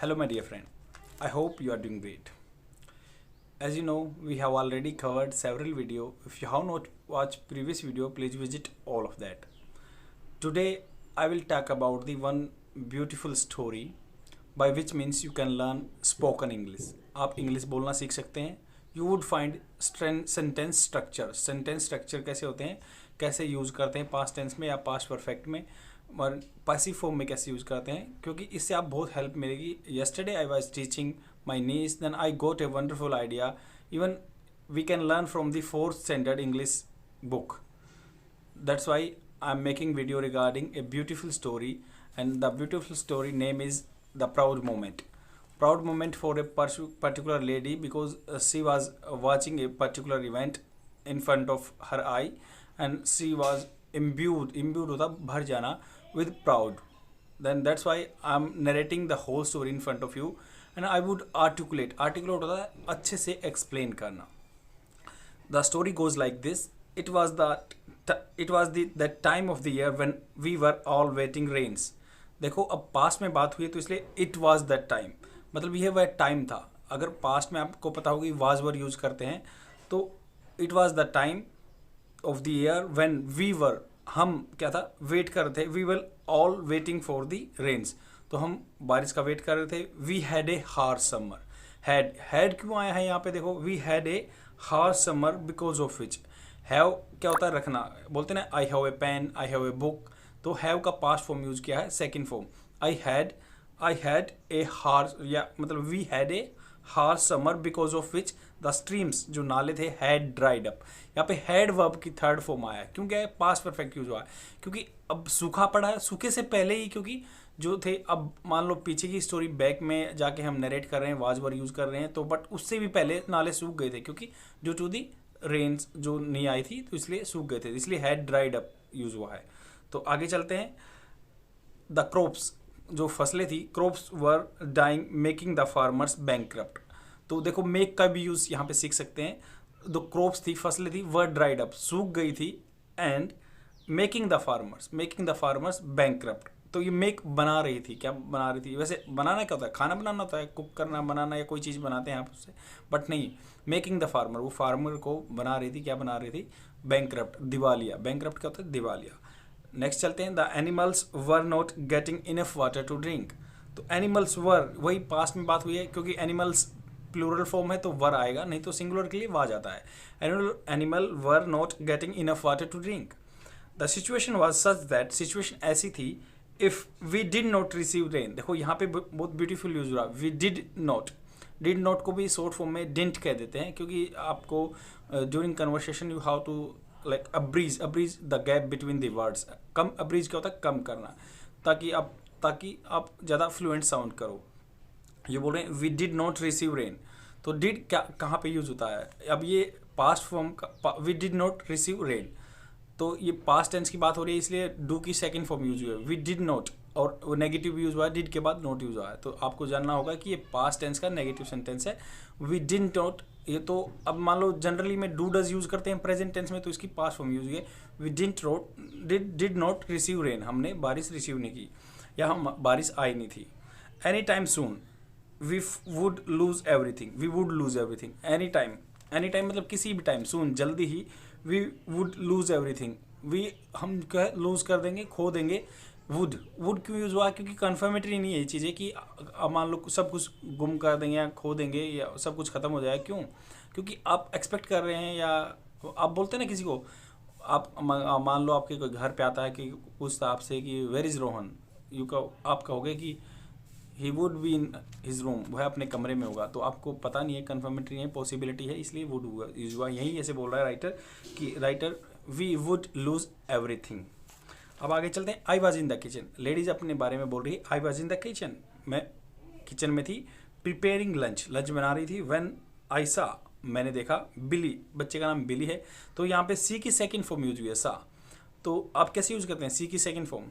Hello, my dear friend. I hope you are doing great. As you know, we have already covered several video. If you have not watched previous video, please visit all of that. Today, I will talk about the one beautiful story by which means you can learn spoken English. आप English बोलना सीख सकते हैं. You would find sentence structure. Sentence structure कैसे होते हैं, कैसे use करते हैं पास्ट टेंस में या पास्ट परफेक्ट में, और पैसिव फॉर्म में कैसे यूज़ करते हैं, क्योंकि इससे आप बहुत हेल्प मिलेगी. yesterday I was teaching my niece, then I got a wonderful idea. Even we can learn from the 4th standard English book. That's why I'm making video regarding a beautiful story, and the beautiful story name is The Proud Moment. Proud moment for a particular lady, because she was watching a particular event in front of her eye, and she was imbued होता भर जाना with proud. Then that's why I'm narrating the whole story in front of you, and I would articulate होता है अच्छे से explain करना. The story goes like this. It was that time of the year when we were all waiting rains. देखो, अब past में बात हुई है तो इसलिए it was that time, मतलब ये वह टाइम था. अगर पास्ट में आपको पता होगी was were यूज करते हैं, तो it was the time of the year when we were, हम क्या था, वेट कर रहे थे. we were all waiting for the rains, तो हम बारिश का वेट कर रहे थे. we had a harsh summer. had क्यों आया है यहाँ पे, देखो, we had a harsh summer because of which. have क्या होता है, रखना. बोलते हैं ना I have a pen, I have a book, तो have का पास्ट फॉर्म यूज किया है, second form. I had a harsh, या मतलब we had a harsh summer because of which the streams, जो नाले थे, had dried up. यहाँ पे had verb की थर्ड फॉर्म आया है. क्यों क्या है, पास्ट परफेक्ट यूज हुआ है, क्योंकि अब सूखा पड़ा है. सूखे से पहले ही, क्योंकि जो थे, अब मान लो पीछे की स्टोरी बैक में जाके हम नरेट कर रहे हैं, वाज वर यूज कर रहे हैं, तो बट उससे भी पहले नाले सूख गए थे, क्योंकि ड्यू टू दी रेन्स जो नहीं आई थी, तो इसलिए सूख गए थे, इसलिए हैड ड्राइड अप यूज हुआ है. तो आगे चलते हैं. द क्रॉप्स, जो फसलें थी, crops were dying making the farmers bankrupt. तो देखो, मेक का भी यूज़ यहाँ पे सीख सकते हैं. जो क्रॉप्स थी, फसलें थी, वर ड्राइड अप, सूख गई थी, and making the farmers bankrupt. तो ये मेक बना रही थी. क्या बना रही थी, वैसे बनाना क्या होता है, खाना बनाना होता है, कुक करना, बनाना, या कोई चीज़ बनाते हैं आप उससे, बट नहीं, मेकिंग द फार्मर, वो फार्मर को बना रही थी. क्या बना रही थी, बैंकक्रप्ट, दिवालिया. बैंकक्रप्ट क्या होता है, दिवालिया. नेक्स्ट चलते हैं. The animals were not getting enough water to drink. तो एनिमल्स वर, वही पास्ट में बात हुई है, क्योंकि एनिमल्स प्लूरल फॉर्म है तो वर आएगा, नहीं तो सिंगुलर के लिए वा जाता है. Animal were not getting enough water to drink. The situation was such that, situation ऐसी थी, if we did not receive rain. देखो यहाँ पे बहुत ब्यूटीफुल यूज हो रहा है. वी डिड नॉट को भी शॉर्ट फॉर्म में डिंट कह देते हैं, क्योंकि आपको during conversation you have to like abridge the gap between the words. कम अब्रीज क्या होता है, कम करना, ताकि आप ज़्यादा फ्लुएंट साउंड करो. ये बोल रहे हैं we did not receive rain, तो डिड क्या कहाँ पे यूज होता है. अब ये पास्ट फॉर्म का, we did not receive rain, तो ये पास्ट टेंस की बात हो रही है, इसलिए डू की सेकंड फॉर्म यूज हुई है. वी डिड नॉट, और वो नेगेटिव यूज हुआ है, डिड के बाद नॉट यूज हुआ है. तो आपको जानना होगा कि ये पास्ट टेंस का नेगेटिव सेंटेंस है. वी डिड नॉट, ये तो अब मान लो जनरली में डू डज यूज करते हैं प्रेजेंट टेंस में, तो इसकी पास्ट फॉर्म यूज हुई है. We did not receive rain, हमने बारिश रिसीव नहीं की, या हम बारिश आई नहीं थी. Any time soon, we would lose everything. Any time मतलब किसी भी टाइम, सून जल्दी ही, वी वुड लूज एवरीथिंग, हम क्या है, लूज कर देंगे, खो देंगे. वुड क्यों यूज हुआ, क्योंकि कन्फर्मेटरी नहीं है ये चीज़ें कि अब मान लो सब कुछ गुम कर देंगे या खो देंगे या सब कुछ खत्म हो जाए. क्यों, क्योंकि आप एक्सपेक्ट कर रहे हैं, या आप बोलते हैं ना किसी को, आप मान लो आपके कोई घर पे आता है कि पूछता आपसे कि वेयर इज़ रोहन, आप कहोगे कि he would be in his room, वह अपने कमरे में होगा. तो आपको पता नहीं है, कन्फर्मेटरी है, पॉसिबिलिटी है, इसलिए वुड यूज हुआ. यही ऐसे बोल रहा है writer we would lose everything. अब आगे चलते हैं. I was in the kitchen, ladies अपने बारे में बोल रही है. I was in the kitchen, मैं किचन में थी. प्रिपेयरिंग लंच बना रही थी. व्हेन आई सा, मैंने देखा. बिली, बच्चे का नाम बिली है, तो यहाँ पे सी की सेकेंड फॉर्म यूज हुई है, सा. तो आप कैसे यूज करते हैं सी की सेकेंड फॉर्म.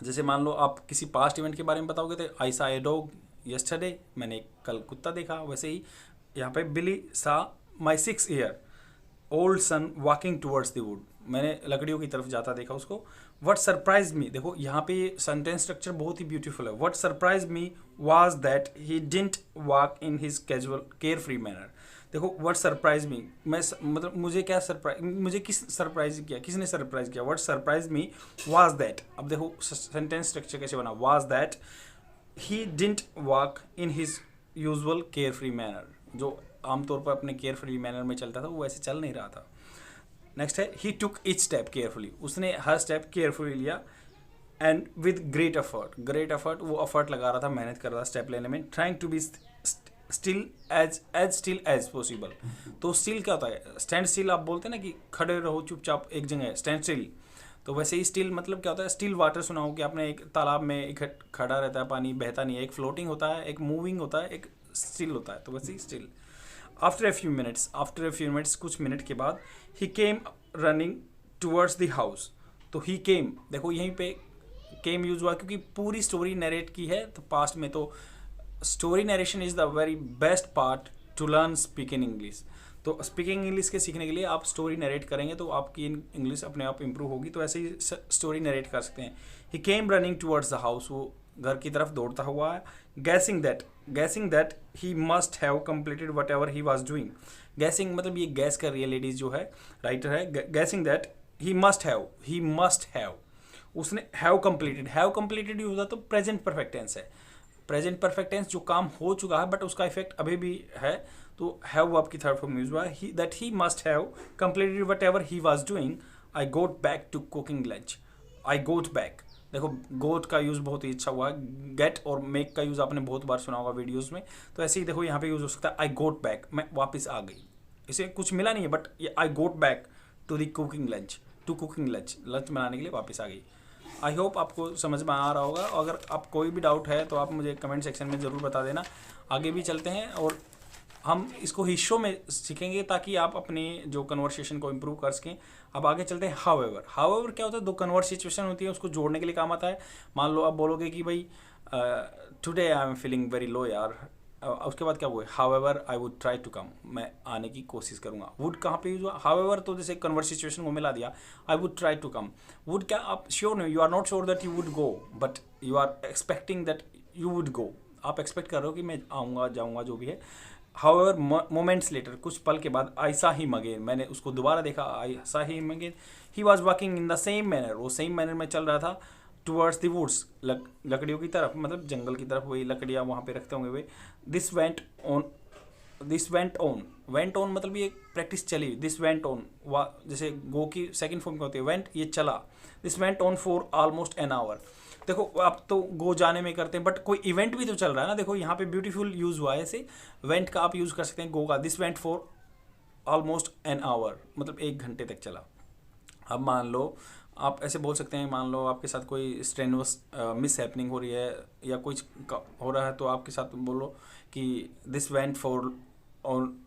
जैसे मान लो आप किसी पास्ट इवेंट के बारे में बताओगे तो आई सा ए डॉग यस्टरडे, मैंने कल कुत्ता देखा. वैसे ही यहाँ पे बिली सा माई 6 year old son walking towards the wood, मैंने लकड़ियों की तरफ जाता देखा उसको. वट सरप्राइज मी, देखो यहाँ पे सेंटेंस स्ट्रक्चर बहुत ही ब्यूटीफुल है। What surprise me was that he didn't walk in his casual care free manner. देखो वट सरप्राइज मी, मतलब मुझे क्या सरप्राइज, मुझे किस सरप्राइज किया, किसने सरप्राइज किया। What surprise me was that, अब देखो सेंटेंस स्ट्रक्चर कैसे बना, was that he didn't walk in his usual care free manner, जो आमतौर पर अपने केयर फ्री मैनर में चलता था वो वैसे चल नहीं रहा था। नेक्स्ट है ही टुक ईच स्टेप केयरफुली, उसने हर स्टेप केयरफुली लिया। And with great effort, great effort, वो एफर्ट लगा रहा था, मेहनत कर रहा था स्टेप लेने में। Trying to be still as still as possible. तो स्टिल क्या होता है, स्टैंड स्टिल आप बोलते हैं ना कि खड़े रहो चुपचाप एक जगह, स्टैंड स्टिल। तो वैसे ही स्टिल मतलब क्या होता है, स्टिल वाटर सुना हो कि आपने, एक तालाब में एक खड़ा रहता है, पानी बहता नहीं है, एक फ्लोटिंग होता है, एक मूविंग होता है, एक स्टिल होता है, तो वैसे ही still. After a few minutes, कुछ मिनट के बाद, he came running towards the house. तो ही केम, देखो यहीं पे केम यूज हुआ क्योंकि पूरी स्टोरी नरेट की है, तो पास्ट में, तो story narration is the very best part two learn speaking English. तो स्पीकिंग इंग्लिश के सीखने के लिए आप स्टोरी नरेट करेंगे तो आपकी इंग्लिश अपने आप इंप्रूव होगी। तो ऐसे ही स्टोरी नरेट कर सकते हैं। He came running towards the house, वो घर की तरफ दौड़ता हुआ है। Guessing that he must have completed whatever he was doing. Guessing मतलब ये गैस कर रही है लेडीज जो है, राइटर है। Guessing that he must have, उसने हैव कंप्लीटेड यूज होता तो प्रेजेंट परफेक्ट टेंस है। प्रेजेंट परफेक्ट टेंस जो काम हो चुका है बट उसका इफेक्ट अभी भी है, तो हैव आपकी थर्ड फॉर्म यूज हुआ है। That he must have completed whatever he was doing. I got back to cooking lunch. I got back, देखो गोट का यूज़ बहुत ही अच्छा हुआ है। गेट और मेक का यूज़ आपने बहुत बार सुना होगा वीडियोस में, तो ऐसे ही देखो यहाँ पे यूज़ हो सकता है। आई गोट बैक, मैं वापस आ गई, इसे कुछ मिला नहीं है बट ये I got back to the cooking lunch, lunch बनाने के लिए वापस आ गई। आई होप आपको समझ में आ रहा होगा। अगर आप कोई भी डाउट है तो आप मुझे कमेंट सेक्शन में ज़रूर बता देना। आगे भी चलते हैं और हम इसको हिस्सों में सीखेंगे ताकि आप अपनी जो कन्वर्सेशन को इम्प्रूव कर सकें। अब आगे चलते हैं। हाउएवर क्या होता है, दो कन्वर्ट सिचुएशन होती है, उसको जोड़ने के लिए काम आता है। मान लो आप बोलोगे कि भाई today I am feeling very low यार, उसके बाद क्या हुआ, however I would try to come, मैं आने की कोशिश करूंगा। वुड कहाँ पे यूज हुआ, हाउएवर तो जैसे कन्वर्ट सिचुएशन को मिला दिया। I would try to come, would क्या आप श्योर नहीं, you are not sure that you would go but you are expecting that you would go, आप एक्सपेक्ट कर रहे हो कि मैं आऊँगा जाऊँगा जो भी है। हाउएवर मोमेंट्स लेटर, कुछ पल के बाद, आई सा हिम अगेन, मैंने उसको दोबारा देखा, I saw him again. He was walking in the same manner, वो सेम मैनर में चल रहा था। टूवर्ड्स द वुड्स, लकड़ियों की तरफ, मतलब जंगल की तरफ, वही लकड़ियाँ वहाँ पे रखते होंगे वे। दिस वेंट ऑन मतलब ये प्रैक्टिस चली। दिस वेंट ऑन, जैसे गो की सेकंड फॉर्म क्या होती है, वेंट, ये चला। This went on for almost an hour. देखो आप तो गो जाने में करते हैं बट कोई इवेंट भी तो चल रहा है ना। देखो यहाँ पे ब्यूटीफुल यूज हुआ है, ऐसे वेंट का आप यूज कर सकते हैं गो का। This went for almost an hour, मतलब 1 घंटे तक चला। अब मान लो आप ऐसे बोल सकते हैं, मान लो आपके साथ कोई स्ट्रेनवस मिस हैपनिंग हो रही है या कुछ हो रहा है, तो आपके साथ बोलो कि this went for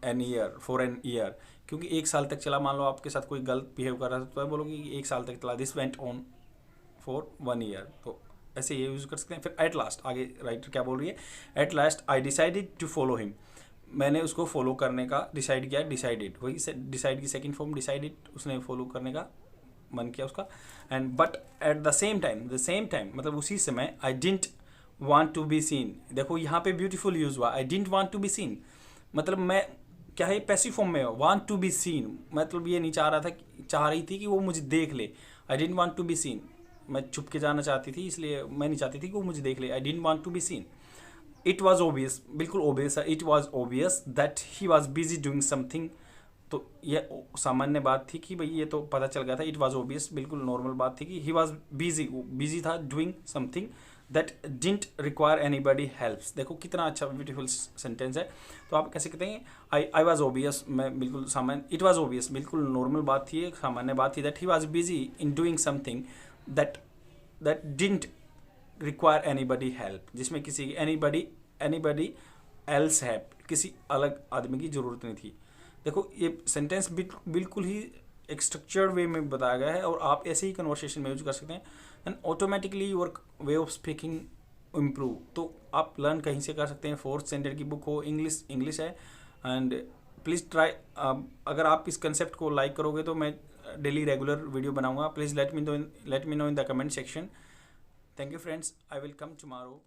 an year, क्योंकि 1 साल तक चला। मान लो आपके साथ कोई गलत बिहेव कर रहा था तो आप बोलोगे कि 1 साल तक चला। This went on for 1 year, तो ऐसे ये यूज़ कर सकते हैं। फिर एट लास्ट, आगे राइटर क्या बोल रही है, at last I decided to follow him, मैंने उसको फॉलो करने का डिसाइड किया। डिसाइडेड, वही डिसाइड की सेकंड फॉर्म डिसाइडेड, उसने फॉलो करने का मन किया उसका। And but at the same time मतलब उसी समय, I didn't want to be seen. देखो यहाँ पे ब्यूटीफुल यूज हुआ, I didn't want to be seen, मतलब मैं क्या है, पैसिव फॉर्म में वांट टू बी सीन, मतलब ये नहीं चाह रहा था, चाह रही थी कि वो मुझे देख ले। I didn't want to be seen, मैं छुप के जाना चाहती थी, इसलिए मैं नहीं चाहती थी कि वो मुझे देख ले। I didn't want to be seen. It was obvious, बिल्कुल ओबियस है, it was obvious that he was busy doing something, तो ये सामान्य बात थी कि भाई ये तो पता चल गया था। इट वॉज ओबियस, बिल्कुल नॉर्मल बात थी कि ही वॉज बिजी था doing something that didn't require anybody helps. देखो कितना अच्छा ब्यूटीफुल सेंटेंस है। तो आप कैसे कहते हैं, आई वॉज ओबियस, मैं बिल्कुल सामान्य, इट वॉज ओबियस बिल्कुल नॉर्मल बात थी, एक सामान्य बात थी। That he was busy in doing something that didn't require anybody help, जिसमें किसी एनीबडी एल्स हेल्प, किसी अलग आदमी की ज़रूरत नहीं थी। देखो ये सेंटेंस बिल्कुल ही एक स्ट्रक्चर्ड वे में बताया गया है और आप ऐसे ही कन्वर्सेशन में यूज कर सकते हैं and automatically your way of speaking improve. तो आप लर्न कहीं से कर सकते हैं, 4th स्टैंडर्ड की बुक हो, इंग्लिश है। एंड प्लीज़ ट्राई, अगर आप इस कंसेप्ट को लाइक करोगे तो मैं डेली रेगुलर वीडियो बनाऊंगा, please let me know in the comment section. Thank you friends, I will come tomorrow.